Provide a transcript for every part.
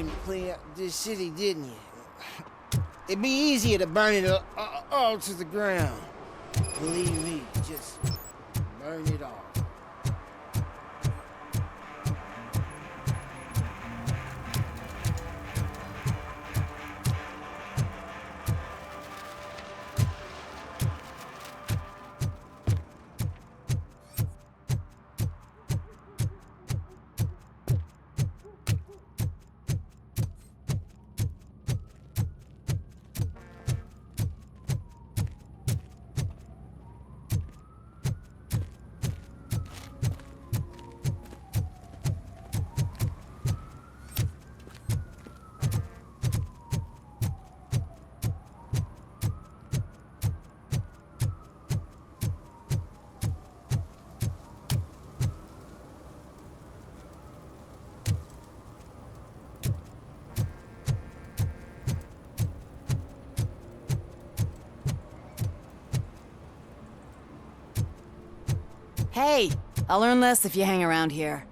came to clean up this city, didn't you? It'd be easier to burn it all to the ground. Believe me, just burn it all. Hey, I'll learn less if you hang around here.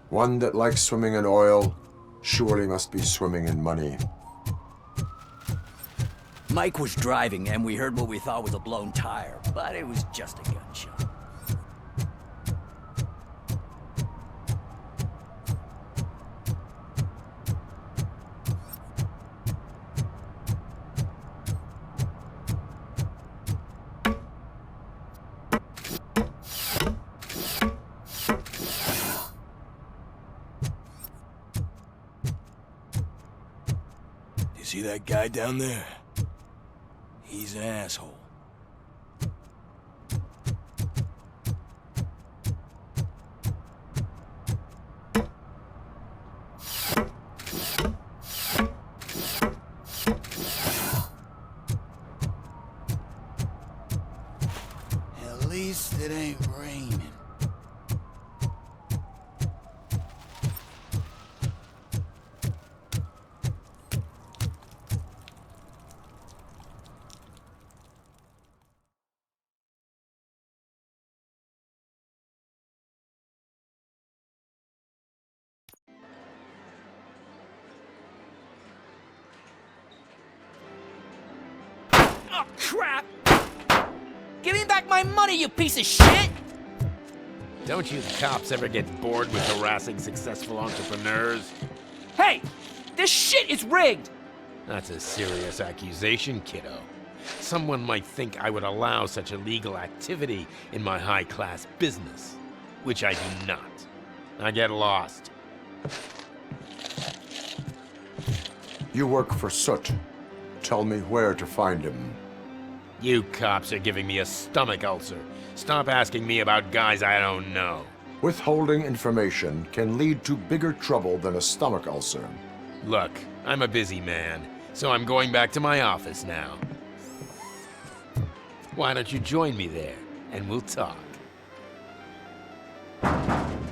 One that likes swimming in oil surely must be swimming in money. Mike was driving and we heard what we thought was a blown tire, but it was just a gunshot. See that guy down there? He's an asshole. At least it ain't raining. Oh, crap! Give me back my money, you piece of shit! Don't you cops ever get bored with harassing successful entrepreneurs? Hey! This shit is rigged! That's a serious accusation, kiddo. Someone might think I would allow such illegal activity in my high-class business, which I do not. I get lost. You work for Soot. Tell me where to find him. You cops are giving me a stomach ulcer. Stop asking me about guys I don't know. Withholding information can lead to bigger trouble than a stomach ulcer. Look, I'm a busy man, so I'm going back to my office now. Why don't you join me there, and we'll talk.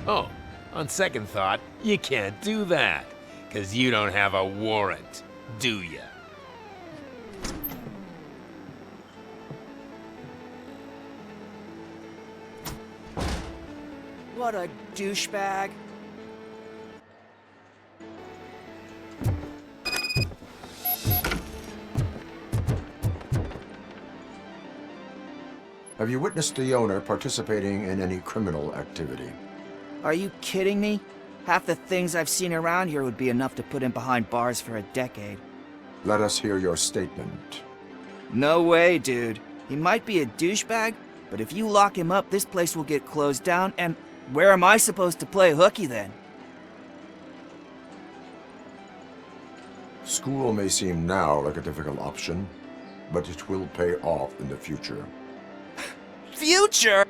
Oh, on second thought, you can't do that, 'cause you don't have a warrant, do ya? What a douchebag. Have you witnessed the owner participating in any criminal activity? Are you kidding me? Half the things I've seen around here would be enough to put him behind bars for a decade. Let us hear your statement. No way, dude. He might be a douchebag, but if you lock him up, this place will get closed down, and where am I supposed to play hooky then? School may seem now like a difficult option, but it will pay off in the future. Future?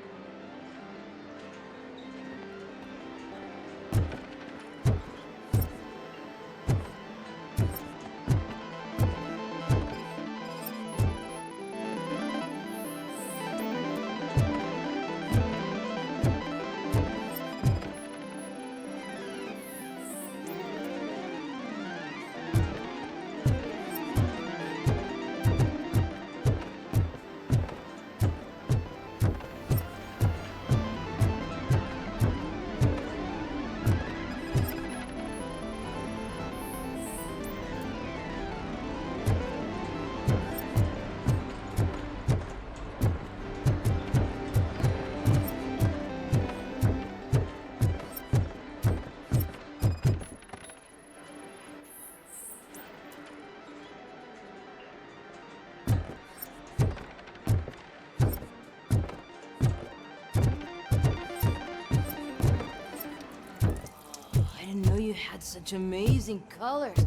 you had such amazing colors.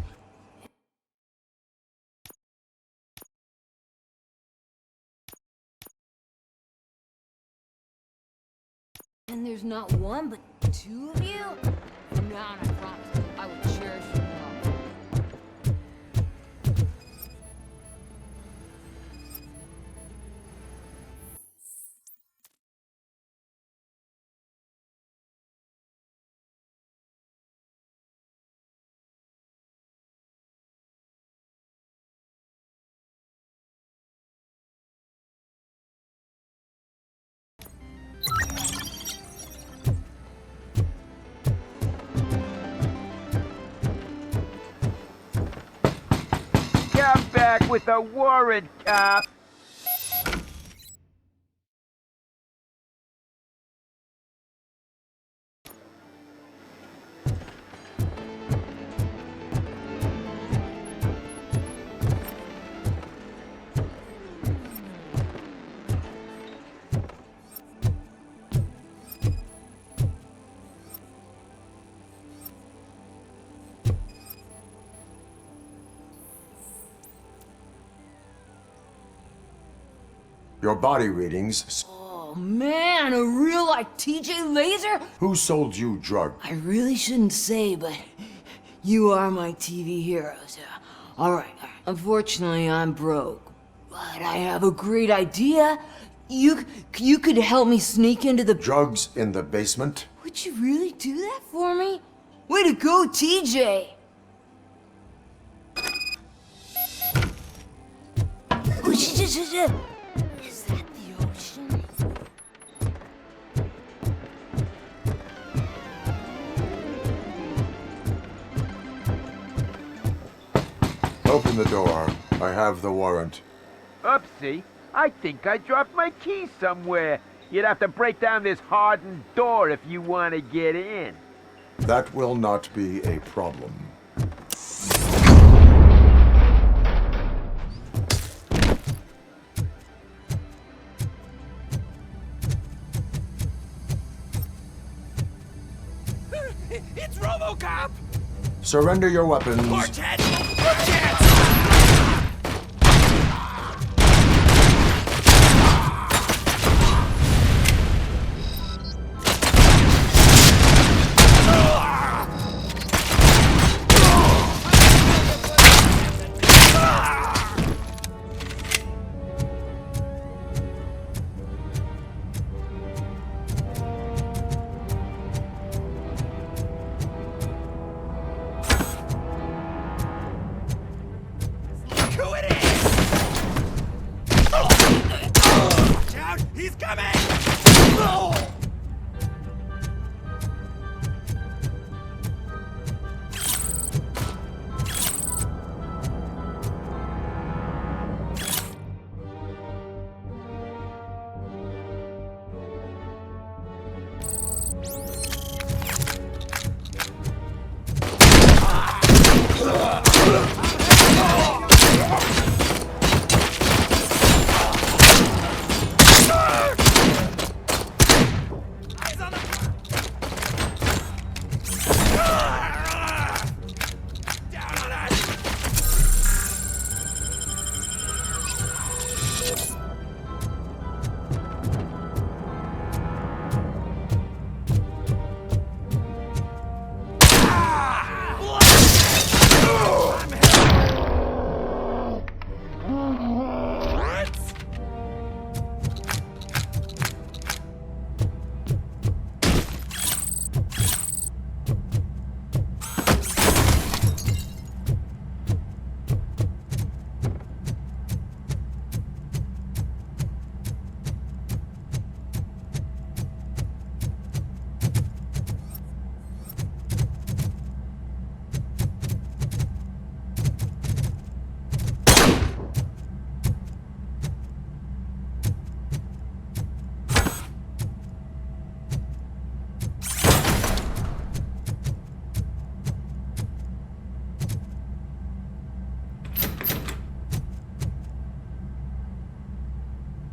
And there's not one, but two of you? From now on, I promise, I will cherish your love. Come back with a warrant, cop! Your body readings. Oh man, a real like TJ Laser? Who sold you drugs? I really shouldn't say, but you are my TV heroes. Alright, unfortunately I'm broke, but I have a great idea. You could help me sneak into the... Drugs in the basement? Would you really do that for me? Way to go, TJ! Oh, shit. Is that the ocean? Open the door. I have the warrant. Oopsie, I think I dropped my keys somewhere. You'd have to break down this hardened door if you want to get in. That will not be a problem. It's Robocop! Surrender your weapons. Horsehead! Horsehead! Who it is? Watch out! He's coming!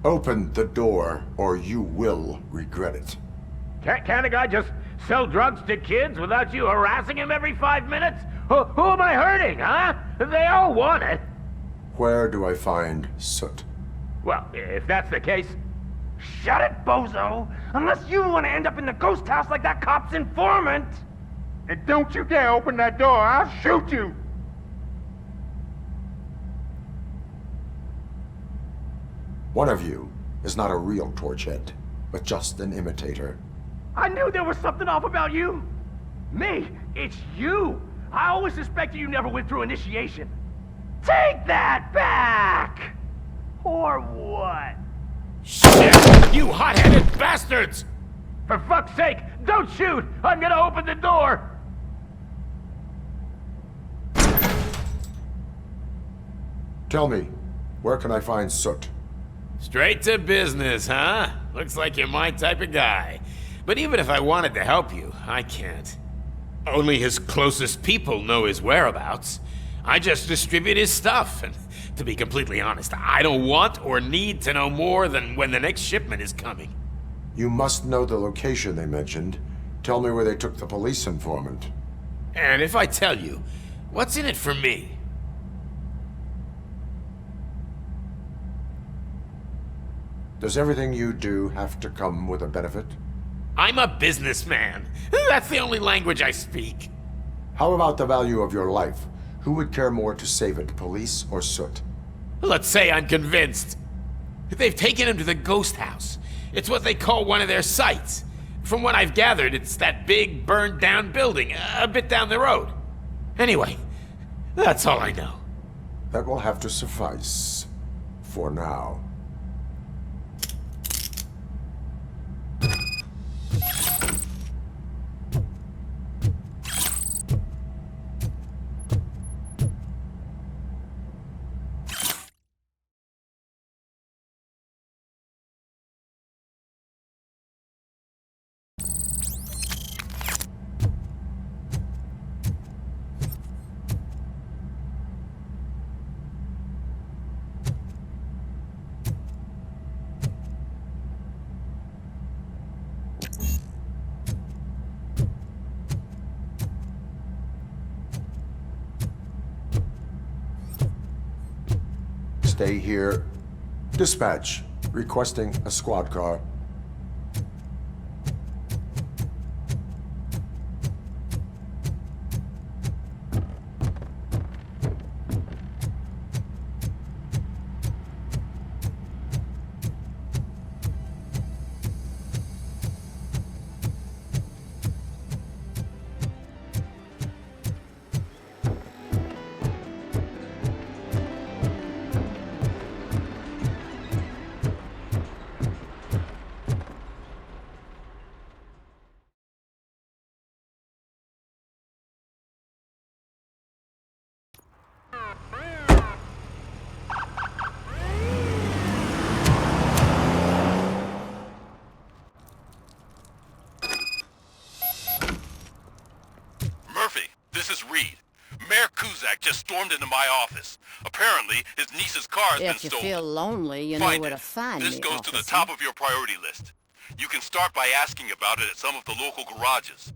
Open the door, or you will regret it. Can't a guy just Sell drugs to kids without you harassing him every 5 minutes? Who am I hurting, huh? They all want it. Where do I find Soot? Well, if that's the case, shut it, bozo! Unless you want to end up in the ghost house like that cop's informant! And don't you dare open that door, I'll shoot you! One of you is not a real Torchhead, but just an imitator. I knew there was something off about you! Me? It's you! I always suspected you never went through initiation. Take that back! Or what? Shit! You hot-headed bastards! For fuck's sake, don't shoot! I'm gonna open the door! Tell me, where can I find Soot? Straight to business, huh? Looks like you're my type of guy. But even if I wanted to help you, I can't. Only his closest people know his whereabouts. I just distribute his stuff, and to be completely honest, I don't want or need to know more than when the next shipment is coming. You must know the location they mentioned. Tell me where they took the police informant. And if I tell you, what's in it for me? Does everything you do have to come with a benefit? I'm a businessman. That's the only language I speak. How about the value of your life? Who would care more to save it, police or Soot? Let's say I'm convinced. They've taken him to the ghost house. It's what they call one of their sites. From what I've gathered, it's that big, burned-down building, a bit down the road. Anyway, that's all I know. That will have to suffice. For now. Stay here. Dispatch. Requesting a squad car. Just stormed into my office. Apparently, his niece's car has been If you stolen. feel lonely, you know where to find me, This goes to the officer. top of your priority list. You can start by asking about it at some of the local garages.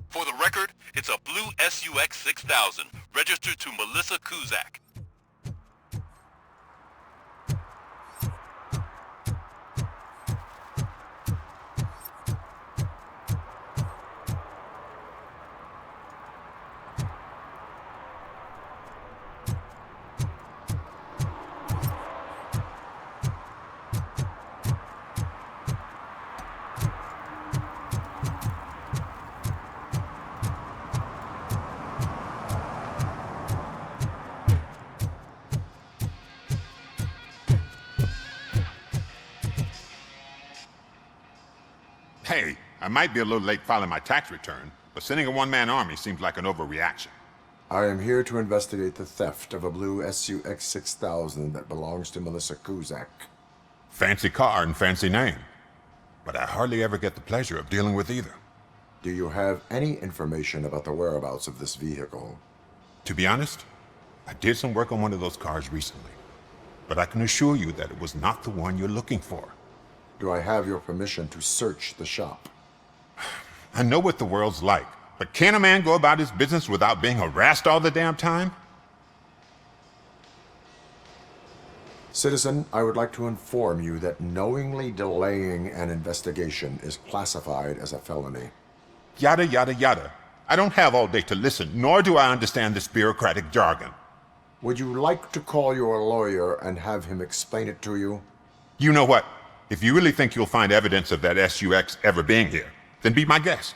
For the record, it's a blue SUX 6000, registered to Melissa Kuzak. Hey, I might be a little late filing my tax return, but sending a one-man army seems like an overreaction. I am here to investigate the theft of a blue SUX 6000 that belongs to Melissa Kuzak. Fancy car and fancy name, but I hardly ever get the pleasure of dealing with either. Do you have any information about the whereabouts of this vehicle? To be honest, I did some work on one of those cars recently, but I can assure you that it was not the one you're looking for. Do I have your permission to search the shop? I know what the world's like, but can a man go about his business without being harassed all the damn time? Citizen, I would like to inform you that knowingly delaying an investigation is classified as a felony. Yada, yada, yada. I don't have all day to listen, nor do I understand this bureaucratic jargon. Would you like to call your lawyer and have him explain it to you? You know what? If you really think you'll find evidence of that SUX ever being here, then be my guest.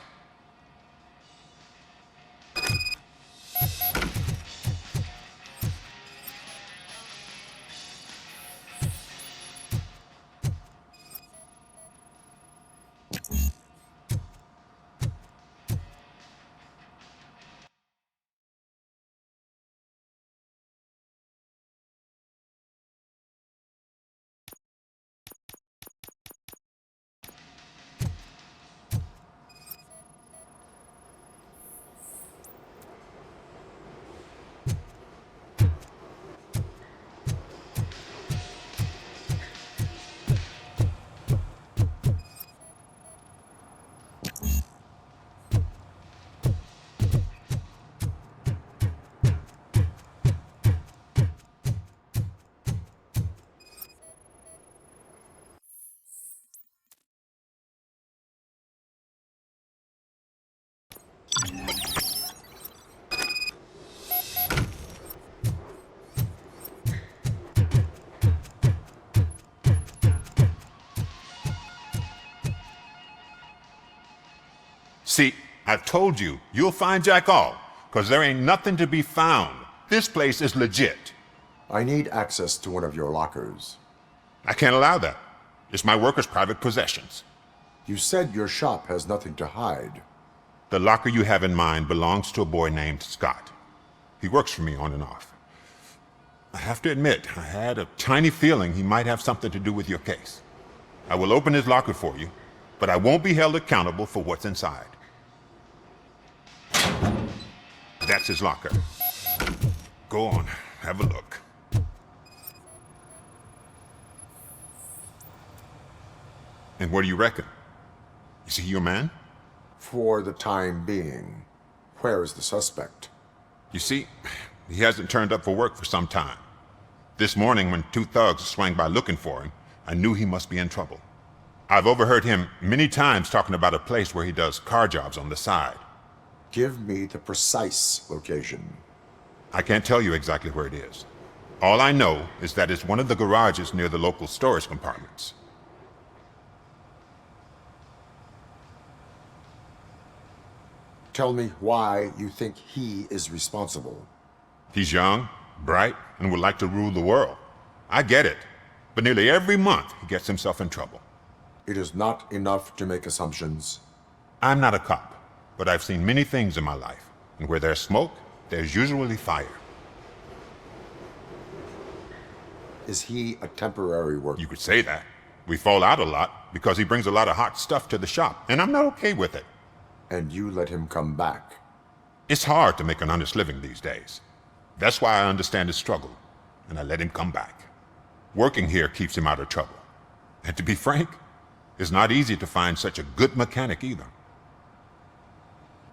See, I've told you, you'll find Jack All, because there ain't nothing to be found. This place is legit. I need access to one of your lockers. I can't allow that. It's my workers' private possessions. You said your shop has nothing to hide. The locker you have in mind belongs to a boy named Scott. He works for me on and off. I have to admit, I had a tiny feeling he might have something to do with your case. I will open his locker for you, but I won't be held accountable for what's inside. That's his locker. Go on, have a look. And what do you reckon? Is he your man? For the time being. Where is the suspect? You see, he hasn't turned up for work for some time. This morning, when two thugs swang by looking for him, I knew he must be in trouble. I've overheard him many times talking about a place where he does car jobs on the side. Give me the precise location. I can't tell you exactly where it is. All I know is that it's one of the garages near the local storage compartments. Tell me why you think he is responsible. He's young, bright, and would like to rule the world. I get it. But nearly every month, he gets himself in trouble. It is not enough to make assumptions. I'm not a cop, but I've seen many things in my life. And where there's smoke, there's usually fire. Is he a temporary worker? You could say that. We fall out a lot because he brings a lot of hot stuff to the shop, and I'm not okay with it. And you let him come back? It's hard to make an honest living these days. That's why I understand his struggle, and I let him come back. Working here keeps him out of trouble. And to be frank, it's not easy to find such a good mechanic either.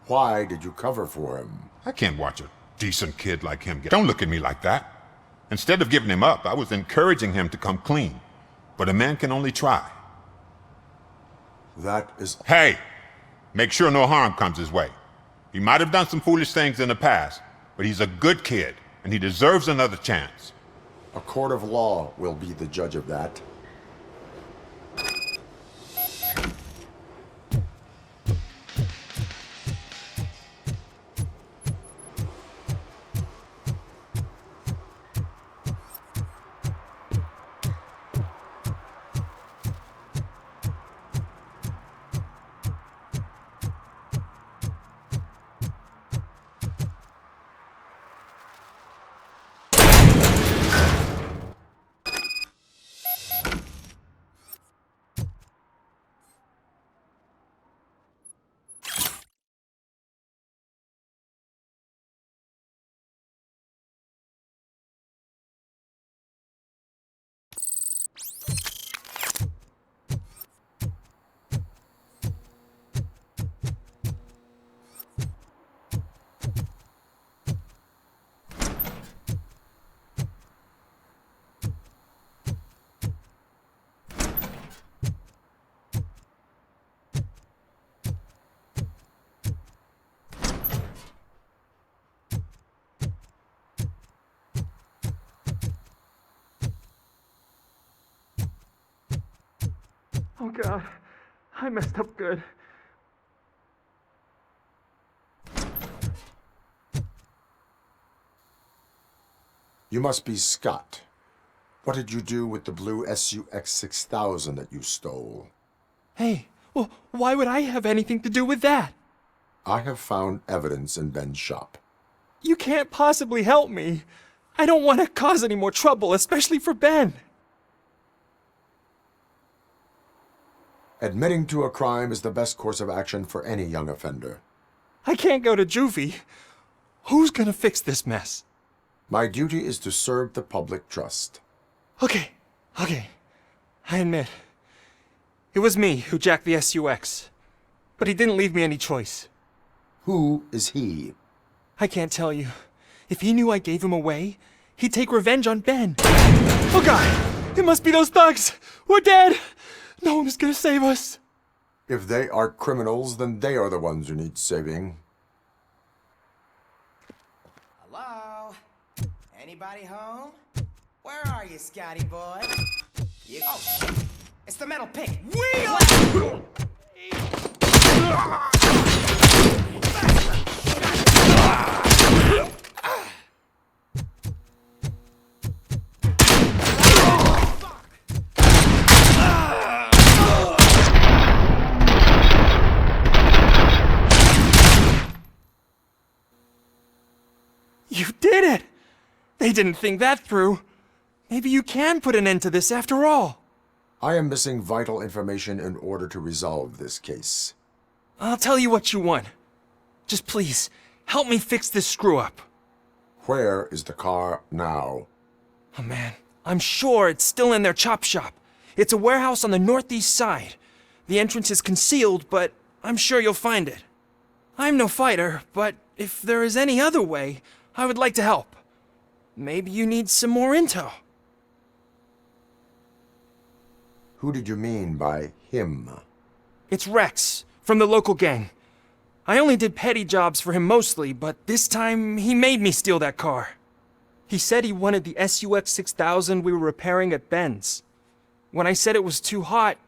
Why did you cover for him? I can't watch a decent kid like him get... Don't look at me like that. Instead of giving him up, I was encouraging him to come clean. But a man can only try. That is... Hey! Make sure no harm comes his way. He might have done some foolish things in the past, but he's a good kid, and he deserves another chance. A court of law will be the judge of that. Oh God, I messed up good. You must be Scott. What did you do with the blue SUX 6000 that you stole? Hey, well, why would I have anything to do with that? I have found evidence in Ben's shop. You can't possibly help me. I don't want to cause any more trouble, especially for Ben. Admitting to a crime is the best course of action for any young offender. I can't go to juvie. Who's gonna fix this mess? My duty is to serve the public trust. Okay. I admit. It was me who jacked the SUX. But he didn't leave me any choice. Who is he? I can't tell you. If he knew I gave him away, he'd take revenge on Ben. Oh God! It must be those thugs! We're dead! No one is gonna save us. If they are criminals, then they are the ones who need saving. Hello? Anybody home? Where are you, Scotty boy? Oh, shit. It's the metal pig. Wheel! You did it! They didn't think that through. Maybe you can put an end to this after all. I am missing vital information in order to resolve this case. I'll tell you what you want. Just please, help me fix this screw-up. Where is the car now? Oh man, I'm sure it's still in their chop shop. It's a warehouse on the northeast side. The entrance is concealed, but I'm sure you'll find it. I'm no fighter, but if there is any other way, I would like to help. Maybe you need some more intel. Who did you mean by him? It's Rex, from the local gang. I only did petty jobs for him mostly, but this time he made me steal that car. He said he wanted the SUX 6000 we were repairing at Ben's. When I said it was too hot,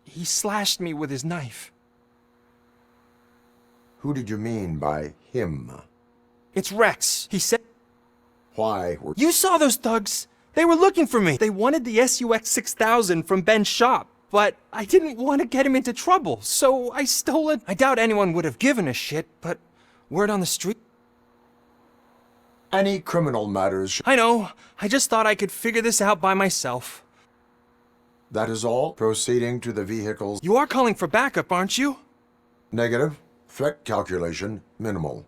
he slashed me with his knife. Who did you mean by him? It's Rex. He said... Why were... You saw those thugs! They were looking for me! They wanted the SUX 6000 from Ben's shop, but I didn't want to get him into trouble, so I stole it. I doubt anyone would have given a shit, but word on the street... Any criminal matters... I know. I just thought I could figure this out by myself. That is all? Proceeding to the vehicles... You are calling for backup, aren't you? Negative. Threat calculation minimal.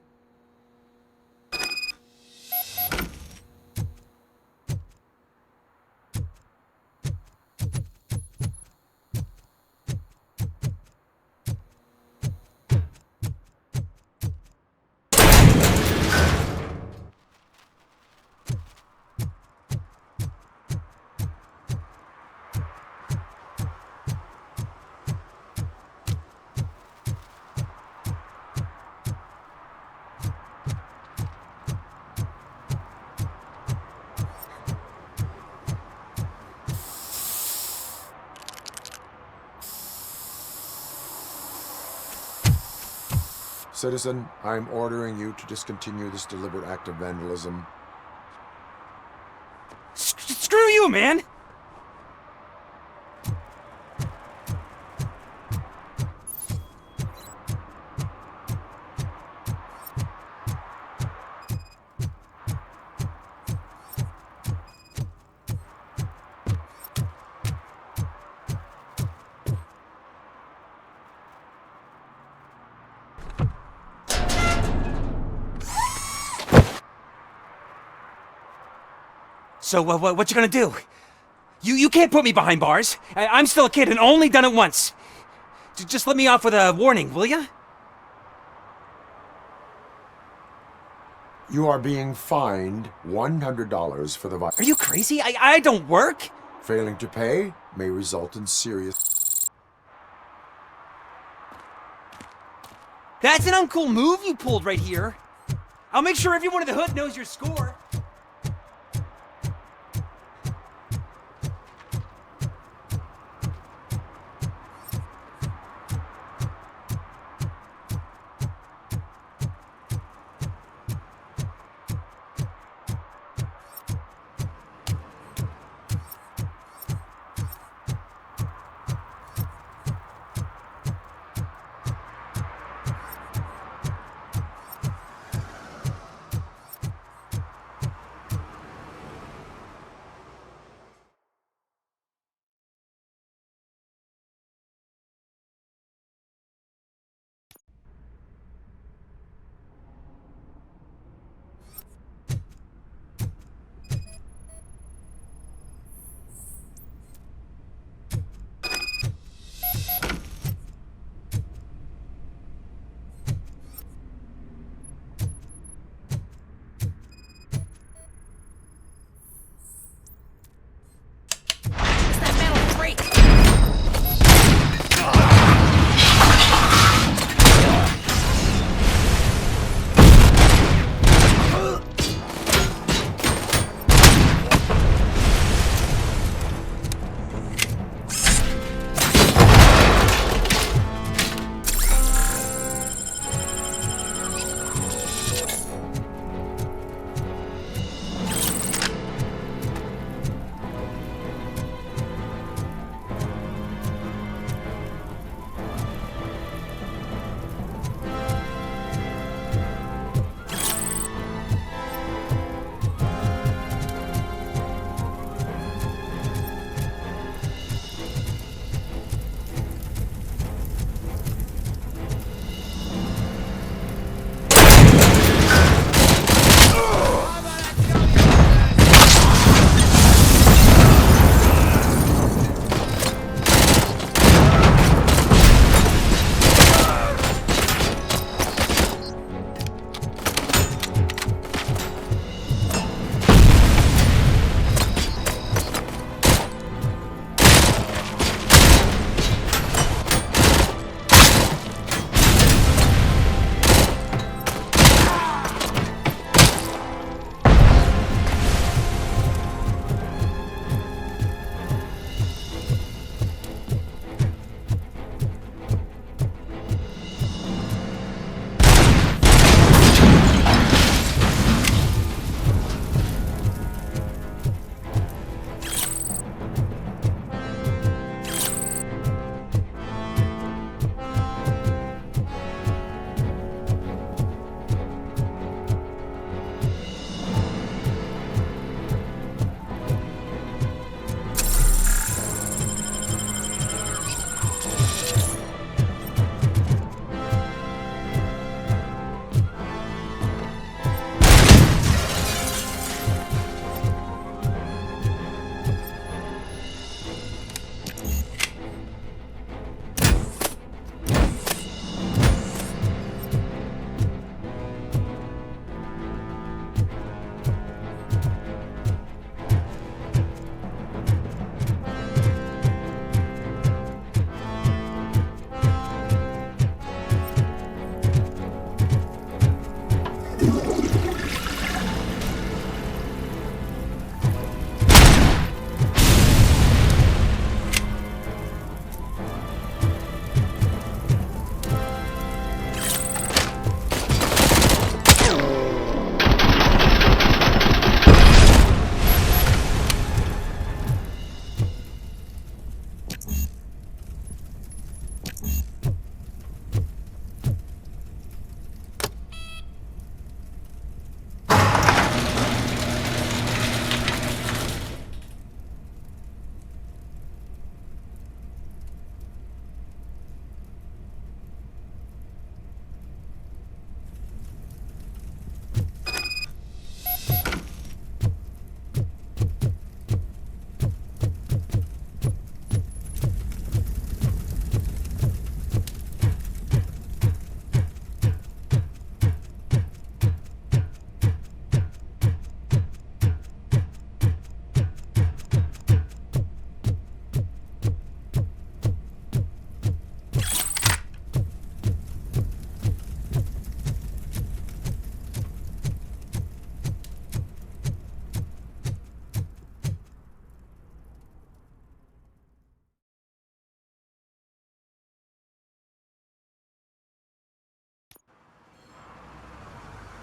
Citizen, I'm ordering you to discontinue this deliberate act of vandalism. Screw you, man! So, what you gonna do? You can't put me behind bars. I'm still a kid and only done it once. Just let me off with a warning, will ya? You are being fined $100 for the Are you crazy? I don't work. Failing to pay may result in serious... That's an uncool move you pulled right here. I'll make sure everyone in the hood knows your score.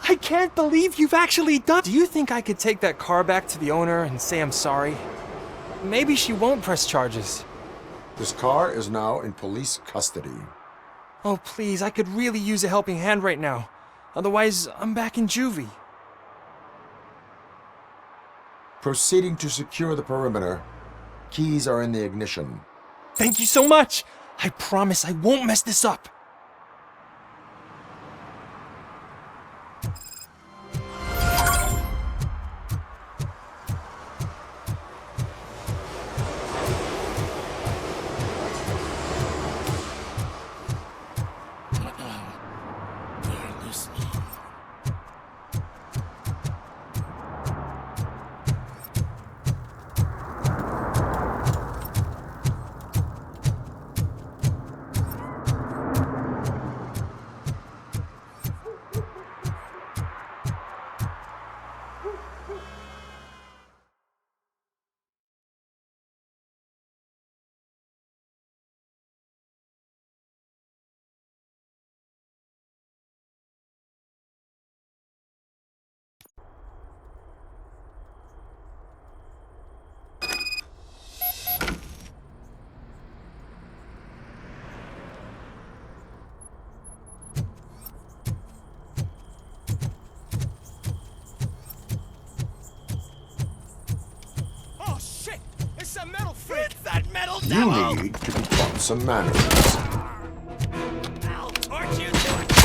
I can't believe you've actually done. Do you think I could take that car back to the owner and say I'm sorry? Maybe she won't press charges. This car is now in police custody. Oh, please, I could really use a helping hand right now. Otherwise, I'm back in juvie. Proceeding to secure the perimeter. Keys are in the ignition. Thank you so much! I promise I won't mess this up. You need to be taught some manners. I'll torch you to it.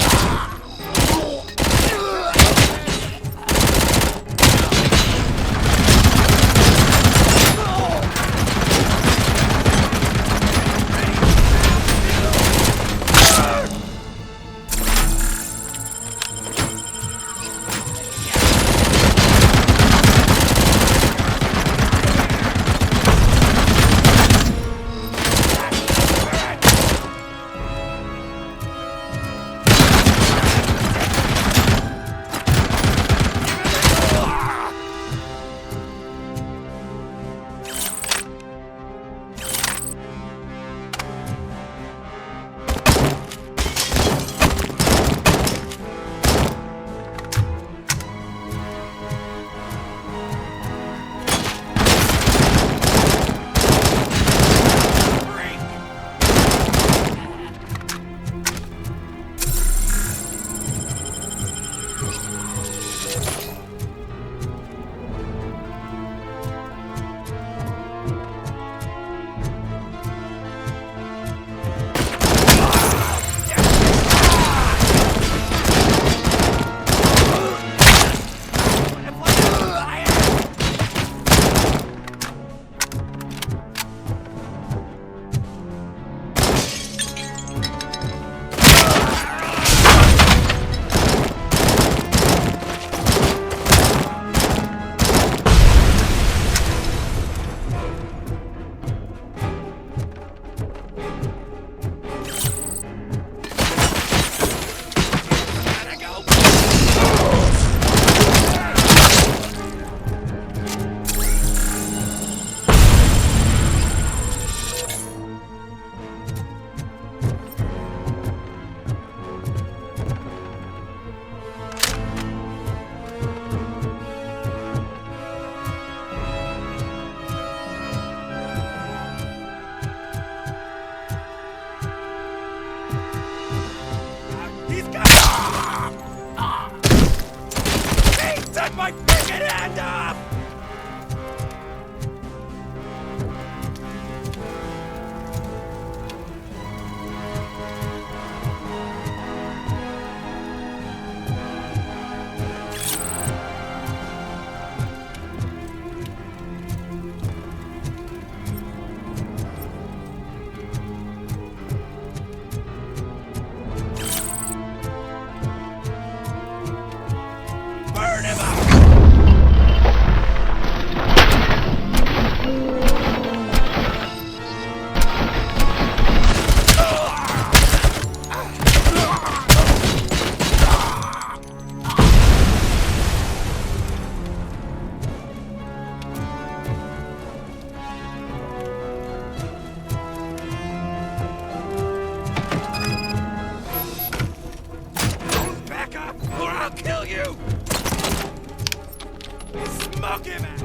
I'll kill you! Smoke him out!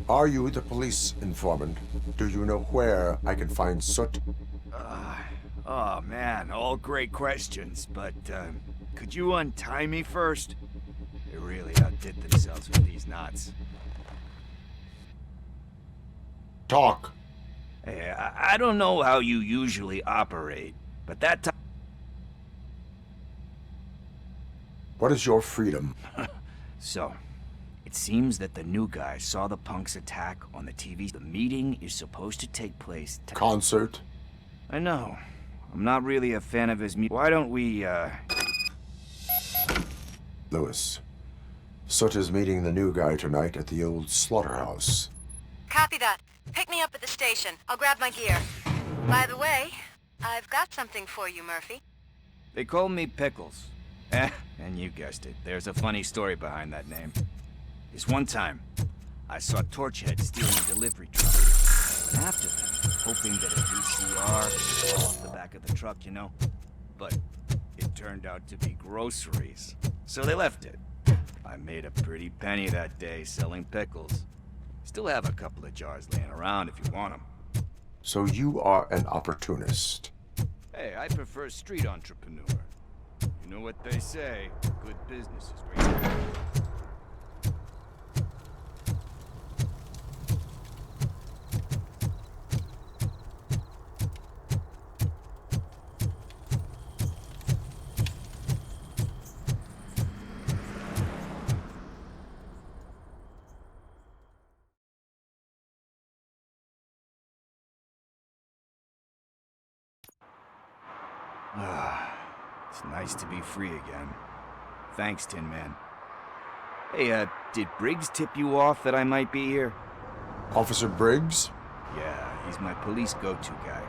Are you the police informant? Do you know where I can find Soot? Oh man, all great questions, but could you untie me first? They really outdid themselves with these knots. Talk. Hey, I don't know how you usually operate, but that time... What is your freedom? So, it seems that the new guy saw the punks attack on the TV. The meeting is supposed to take place... Concert? I know. I'm not really a fan of his music. Why don't we, Lewis, Soot is meeting the new guy tonight at the old slaughterhouse. Copy that. Pick me up at the station. I'll grab my gear. By the way, I've got something for you, Murphy. They call me Pickles. And you guessed it. There's a funny story behind that name. This one time, I saw Torchhead stealing a delivery truck. I went after them, hoping that a VCR would fall off the back of the truck, you know? But it turned out to be groceries. So they left it. I made a pretty penny that day selling pickles. Still have a couple of jars laying around if you want them. So you are an opportunist. Hey, I prefer street entrepreneur. You know what they say, good business is great. It's nice to be free again. Thanks, Tin Man. Hey, did Briggs tip you off that I might be here? Officer Briggs? Yeah, he's my police go-to guy.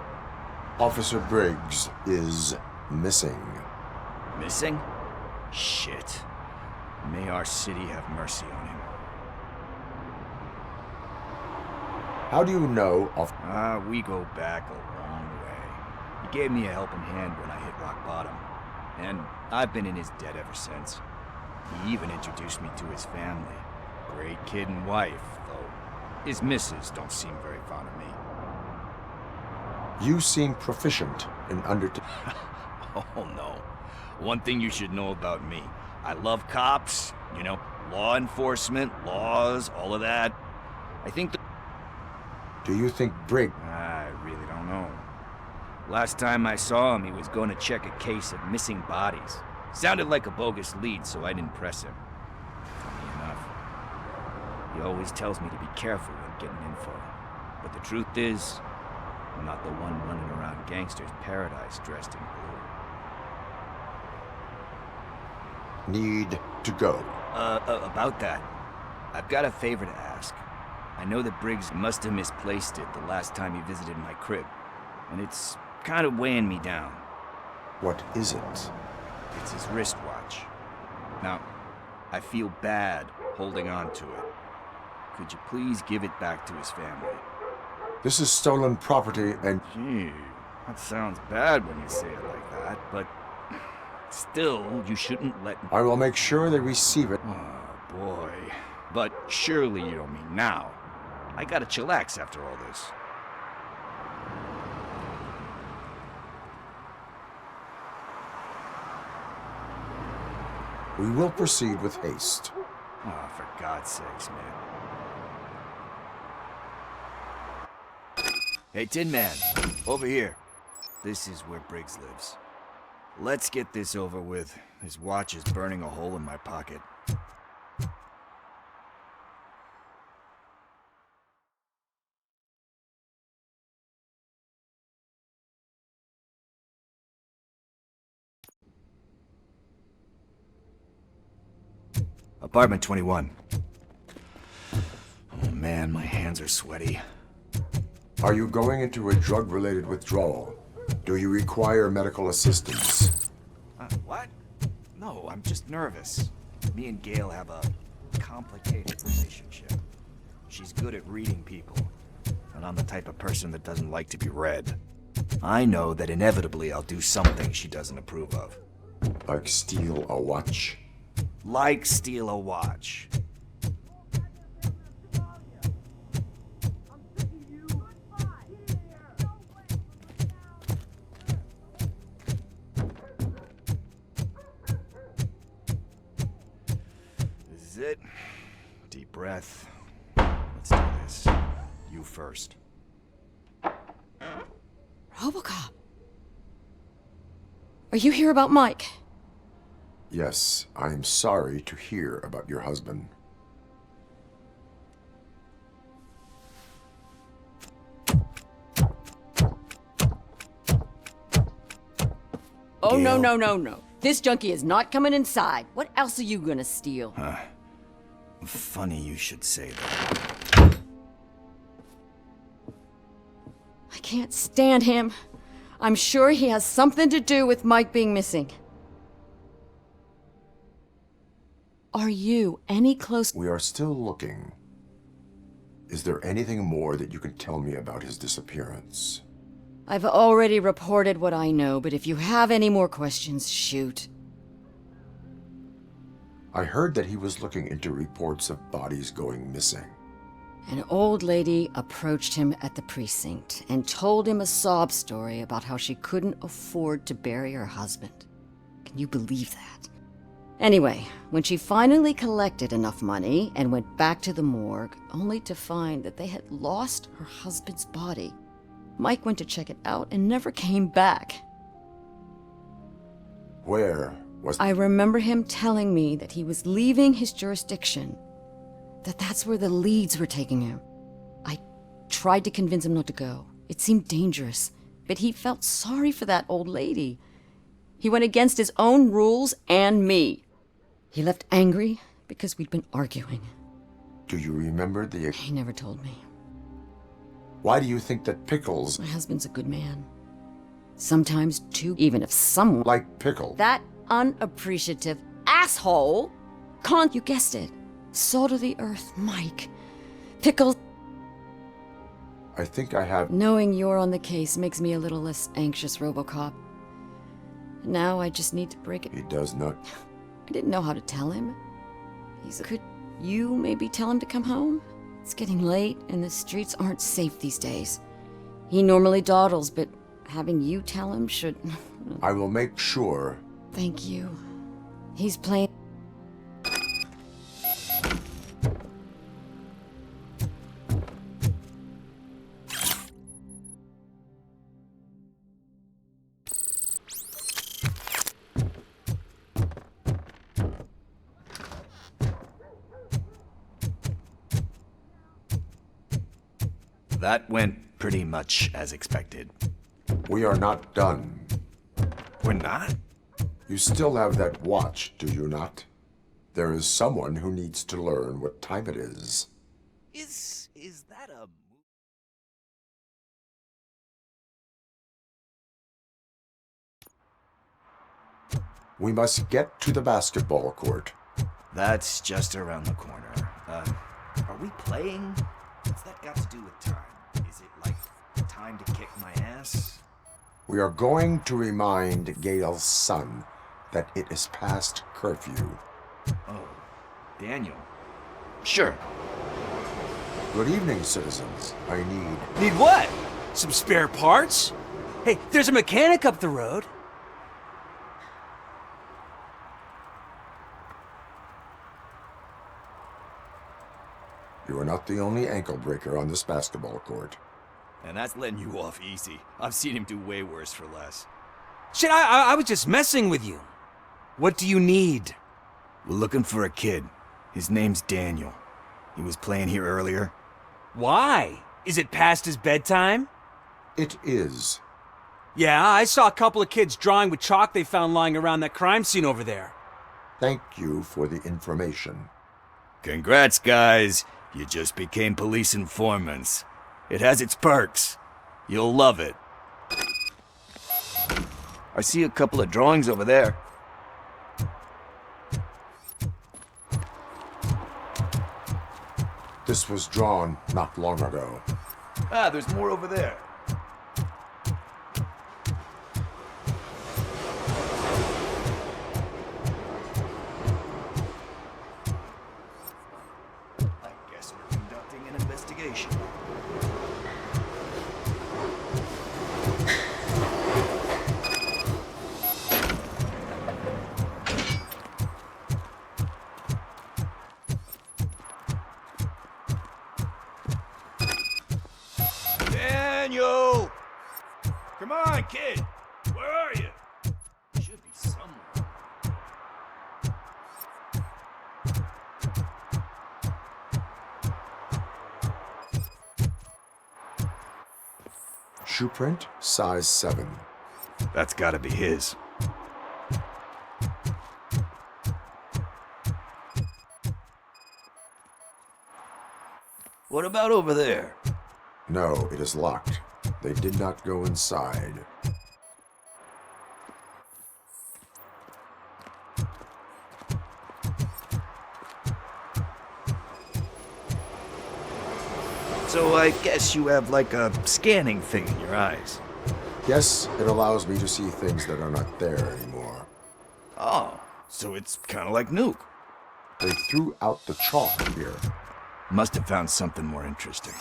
Officer Briggs is missing. Missing? Shit. May our city have mercy on him. How do you know of... We go back a long way. He gave me a helping hand when I hit rock bottom. And I've been in his debt ever since. He even introduced me to his family. Great kid and wife, though his missus don't seem very fond of me. You seem proficient in Oh, no. One thing you should know about me. I love cops, you know, law enforcement, laws, all of that. I think Do you think Briggs... I really don't know. Last time I saw him, he was going to check a case of missing bodies. Sounded like a bogus lead, so I didn't press him. Funny enough. He always tells me to be careful when getting info. But the truth is, I'm not the one running around gangster's paradise dressed in blue. Need to go. About that, I've got a favor to ask. I know that Briggs must have misplaced it the last time he visited my crib, and it's kind of weighing me down. What is it? It's his wristwatch. Now, I feel bad holding on to it. Could you please give it back to his family? This is stolen property and... Gee, that sounds bad when you say it like that, but still, you shouldn't let... I will make sure they receive it. Oh, boy. But surely you don't mean now. I gotta chillax after all this. We will proceed with haste. Oh, for God's sakes, man. Hey, Tin Man, over here. This is where Briggs lives. Let's get this over with. His watch is burning a hole in my pocket. Apartment 21. Oh man, my hands are sweaty. Are you going into a drug-related withdrawal? Do you require medical assistance? What? No, I'm just nervous. Me and Gail have a complicated relationship. She's good at reading people, and I'm the type of person that doesn't like to be read. I know that inevitably I'll do something she doesn't approve of. Like steal a watch? Like steal a watch. This is it. Deep breath. Let's do this. You first. Robocop. Are you here about Mike? Yes, I am sorry to hear about your husband. Oh, no, no, no, no. This junkie is not coming inside. What else are you gonna steal? Funny you should say that. I can't stand him. I'm sure he has something to do with Mike being missing. Are you any close? We are still looking. Is there anything more that you can tell me about his disappearance? I've already reported what I know, but if you have any more questions, shoot. I heard that he was looking into reports of bodies going missing. An old lady approached him at the precinct and told him a sob story about how she couldn't afford to bury her husband. Can you believe that? Anyway, when she finally collected enough money and went back to the morgue, only to find that they had lost her husband's body, Mike went to check it out and never came back. Where was... I remember him telling me that he was leaving his jurisdiction, that that's where the leads were taking him. I tried to convince him not to go. It seemed dangerous, but he felt sorry for that old lady. He went against his own rules and me. He left angry because we'd been arguing. Do you remember the... He never told me. Why do you think that Pickles... My husband's a good man. Sometimes too, even if someone... Like Pickle. That unappreciative asshole. You guessed it. Salt of the earth, Mike. Pickles. I think I have... Knowing you're on the case makes me a little less anxious, Robocop. Now I just need to break it. He does not... I didn't know how to tell him. Could you maybe tell him to come home? It's getting late, and the streets aren't safe these days. He normally dawdles, but having you tell him should... I will make sure. Thank you. He's playing... That went pretty much as expected. We are not done. We're not? You still have that watch, do you not? There is someone who needs to learn what time it is. Is that a... We must get to the basketball court. That's just around the corner. Are we playing? What's that got to do with time? Is it like time to kick my ass? We are going to remind Gail's son that it is past curfew. Oh, Daniel. Sure. Good evening, citizens. I need... Need what? Some spare parts? Hey, there's a mechanic up the road. You are not the only ankle breaker on this basketball court. And that's letting you off easy. I've seen him do way worse for less. Shit, I was just messing with you. What do you need? We're looking for a kid. His name's Daniel. He was playing here earlier. Why? Is it past his bedtime? It is. Yeah, I saw a couple of kids drawing with chalk they found lying around that crime scene over there. Thank you for the information. Congrats, guys. You just became police informants. It has its perks. You'll love it. I see a couple of drawings over there. This was drawn not long ago. Ah, there's more over there. I guess we're conducting an investigation. Daniel! Come on, kid! Where are you? Should be somewhere. Shoe print, size 7. That's gotta be his. What about over there? No, it is locked. They did not go inside. So I guess you have like a scanning thing in your eyes. Yes, it allows me to see things that are not there anymore. Oh, so it's kind of like Nuke. They threw out the chalk here. Must have found something more interesting.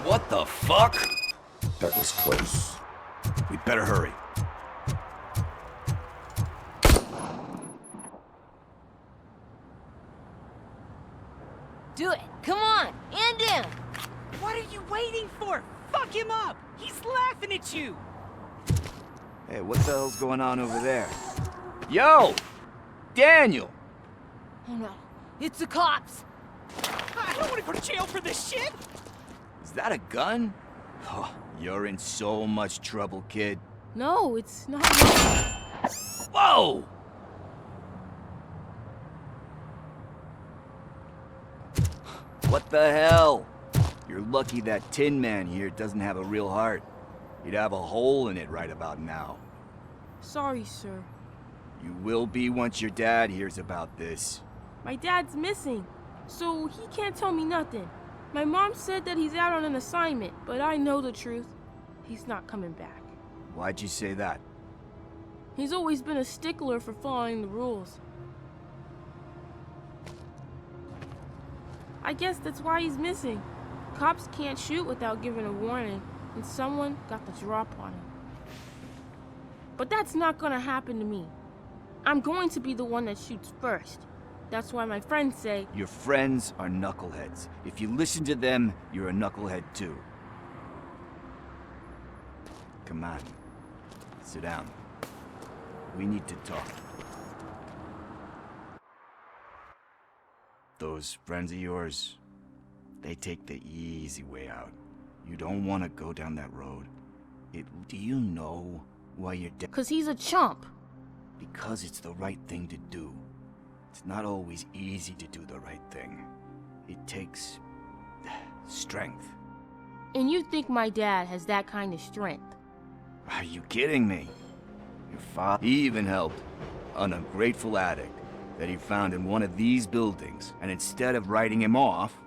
What the fuck? That was close. We'd better hurry. Do it. Come on. End him. What are you waiting for? Fuck him up! He's laughing at you! Hey, what the hell's going on over there? Yo! Daniel! Oh no. It's the cops. I don't want to go to jail for this shit! Is that a gun? Oh, you're in so much trouble, kid. No, it's not. Whoa! What the hell? You're lucky that Tin Man here doesn't have a real heart. He'd have a hole in it right about now. Sorry, sir. You will be once your dad hears about this. My dad's missing, so he can't tell me nothing. My mom said that he's out on an assignment, but I know the truth. He's not coming back. Why'd you say that? He's always been a stickler for following the rules. I guess that's why he's missing. Cops can't shoot without giving a warning, and someone got the drop on him. But that's not gonna happen to me. I'm going to be the one that shoots first. That's why my friends say... Your friends are knuckleheads. If you listen to them, you're a knucklehead too. Come on. Sit down. We need to talk. Those friends of yours, they take the easy way out. You don't want to go down that road. Do you know why you're dead? 'Cause he's a chump. Because it's the right thing to do. It's not always easy to do the right thing. It takes strength. And you think my dad has that kind of strength? Are you kidding me? Your father even helped an ungrateful addict that he found in one of these buildings, and instead of writing him off,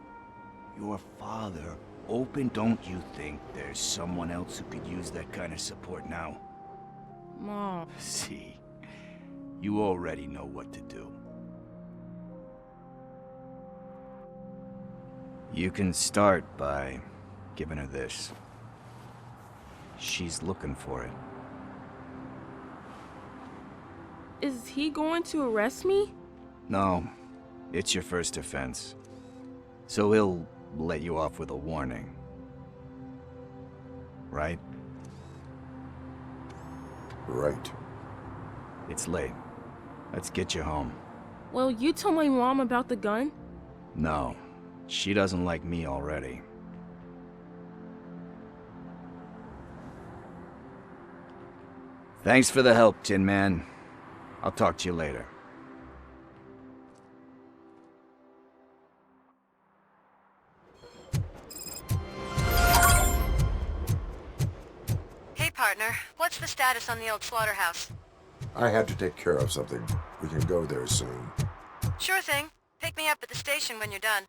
your father opened. Don't you think there's someone else who could use that kind of support now? Mom. See, you already know what to do. You can start by giving her this. She's looking for it. Is he going to arrest me? No, it's your first offense. So he'll let you off with a warning. Right? Right. It's late. Let's get you home. Will you tell my mom about the gun? No, she doesn't like me already. Thanks for the help, Tin Man. I'll talk to you later. Hey, partner. What's the status on the old slaughterhouse? I had to take care of something. We can go there soon. Sure thing. Pick me up at the station when you're done.